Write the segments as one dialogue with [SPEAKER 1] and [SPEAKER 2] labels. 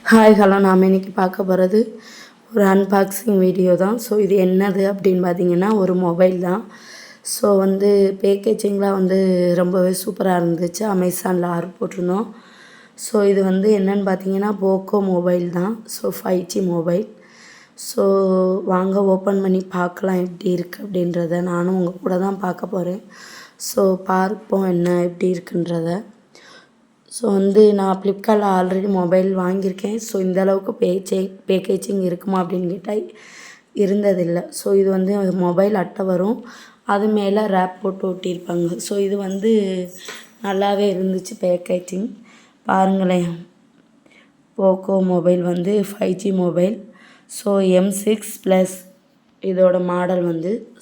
[SPEAKER 1] Hi hello நாம் இன்றைக்கி பார்க்க போகிறது ஒரு அன்பாக்சிங் வீடியோ தான். ஸோ இது என்னது அப்படின்னு பார்த்தீங்கன்னா ஒரு மொபைல் தான். ஸோ பேக்கேஜிங்லாம் ரொம்பவே சூப்பராக இருந்துச்சு. அமேசானில் ஆர்டர் போட்டிருந்தோம். ஸோ இது என்னென்னு பார்த்தீங்கன்னா போக்கோ மொபைல் தான். So 5G mobile. ஸோ வாங்க ஓப்பன் பண்ணி பார்க்கலாம் எப்படி இருக்குது அப்படின்றத. நானும் உங்கள் கூட தான் பார்க்க போகிறேன். ஸோ பார்ப்போம் என்ன எப்படி இருக்குன்றத. ஸோ நான் ஃப்ளிப்கார்ட்டில் ஆல்ரெடி மொபைல் வாங்கியிருக்கேன். ஸோ இந்த அளவுக்கு பேக்கேஜிங் இருக்குமா அப்படின்னு கேட்டால் இருந்ததில்லை. ஸோ இது மொபைல் அட்டை வரும், அது மேலே ரேப் போட்டு ஒட்டியிருப்பாங்க. ஸோ இது நல்லாவே இருந்துச்சு பேக்கேஜிங். பாருங்களேன், Poco mobile 5G mobile. So M6+ இதோட மாடல்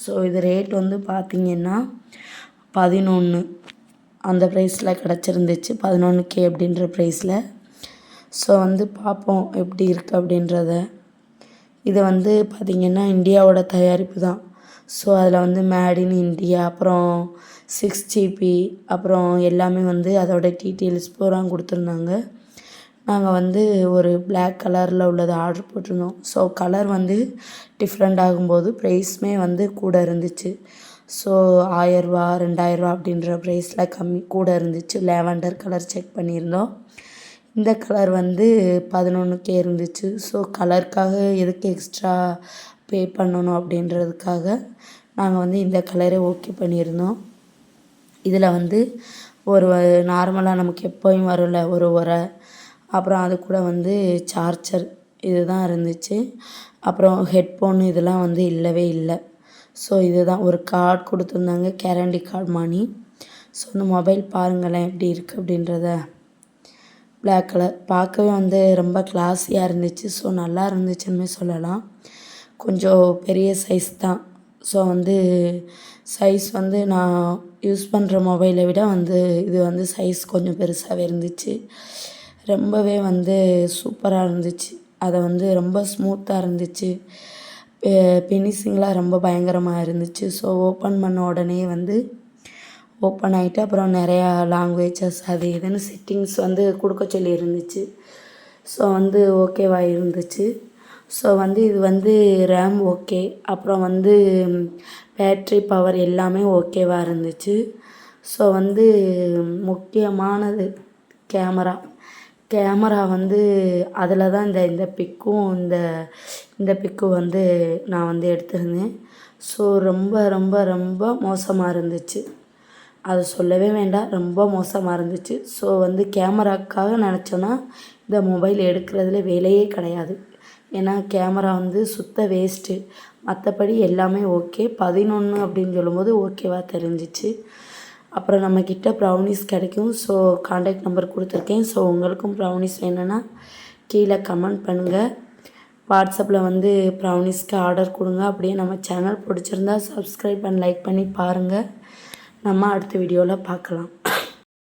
[SPEAKER 1] ஸோ இது ரேட் பார்த்திங்கன்னா 11 அந்த ப்ரைஸில் கிடச்சிருந்துச்சு. 11K அப்படின்ற ப்ரைஸில். ஸோ பார்ப்போம் எப்படி இருக்குது அப்படின்றத. இது பார்த்திங்கன்னா இந்தியாவோட தயாரிப்பு தான். ஸோ அதில் மேட் இன் இந்தியா, அப்புறம் 6GB, அப்புறம் எல்லாமே அதோட டீட்டெயில்ஸ் பூரா கொடுத்துருந்தாங்க. நாங்கள் ஒரு பிளாக் கலரில் உள்ளது ஆர்டர் போட்டிருந்தோம். ஸோ கலர் டிஃப்ரெண்ட் ஆகும்போது ப்ரைஸுமே கூட இருந்துச்சு. ஸோ 1000 ரூபா 2000 ரூபா அப்படின்ற ப்ரைஸில் கம்மி கூட இருந்துச்சு. லேவண்டர் கலர் செக் பண்ணியிருந்தோம். இந்த கலர் 11K இருந்துச்சு. ஸோ கலருக்காக எதுக்கு எக்ஸ்ட்ரா பே பண்ணணும் அப்படின்றதுக்காக நாங்கள் இந்த கலரே ஓகே பண்ணியிருந்தோம். இதில் ஒரு நார்மலாக நமக்கு எப்போயும் வரும்ல ஒரு உரை, அப்புறம் அது கூட சார்ஜர் இது தான் இருந்துச்சு. அப்புறம் ஹெட்ஃபோன் இதெல்லாம் இல்லவே இல்லை. ஸோ இதுதான் ஒரு கார்டு கொடுத்துருந்தாங்க, கேரண்டி கார்டு மணி. ஸோ இந்த மொபைல் பாருங்களேன் எப்படி இருக்குது அப்படின்றத. பிளாக் கலர் பார்க்கவே ரொம்ப கிளாஸியாக இருந்துச்சு. ஸோ நல்லா இருந்துச்சுன்னு சொல்லலாம். கொஞ்சம் பெரிய சைஸ் தான். ஸோ சைஸ் நான் யூஸ் பண்ணுற மொபைலை விட இது சைஸ் கொஞ்சம் பெருசாகவே இருந்துச்சு. ரொம்பவே சூப்பராக இருந்துச்சு. அதை ரொம்ப ஸ்மூத்தாக இருந்துச்சு. ஃபினிஷிங்லாம் ரொம்ப பயங்கரமாக இருந்துச்சு. ஸோ ஓப்பன் பண்ண உடனே ஓப்பன் ஆகிட்டு அப்புறம் நிறையா லாங்குவேஜஸ் அது இதுன்னு செட்டிங்ஸ் கொடுக்க சொல்லி இருந்துச்சு. ஸோ ஓகேவாக இருந்துச்சு. ஸோ இது ரேம் ஓகே, அப்புறம் பேட்ரி பவர் எல்லாமே ஓகேவாக இருந்துச்சு. ஸோ முக்கியமானது கேமரா. அதில் தான் இந்த பிக்கும் இந்த பிக்கு நான் எடுத்திருந்தேன். ஸோ ரொம்ப ரொம்ப ரொம்ப மோசமாக இருந்துச்சு. அது சொல்லவே வேண்டாம், ரொம்ப மோசமாக இருந்துச்சு. ஸோ கேமராக்காக நினச்சோன்னா இந்த மொபைல் எடுக்கிறதுல வேலையே கிடையாது. ஏன்னா கேமரா சுத்த வேஸ்ட்டு. மற்றபடி எல்லாமே ஓகே. 11 அப்படின்னு சொல்லும்போது ஓகேவாக தெரிஞ்சிச்சு. அப்புறம் நம்மக்கிட்ட ப்ரௌனிஸ் கிடைக்கும். ஸோ கான்டாக்ட் நம்பர் கொடுத்துருக்கேன். ஸோ உங்களுக்கும் ப்ரௌனிஸ் வேணும்னா கீழே கமெண்ட் பண்ணுங்கள். வாட்ஸ்அப்பில் ப்ரௌனிஸ்க்கு ஆர்டர் கொடுங்க. அப்படியே நம்ம சேனல் பிடிச்சிருந்தா சப்ஸ்கிரைப் அண்ட் லைக் பண்ணி பாருங்கள். நம்ம அடுத்த வீடியோவில் பார்க்கலாம்.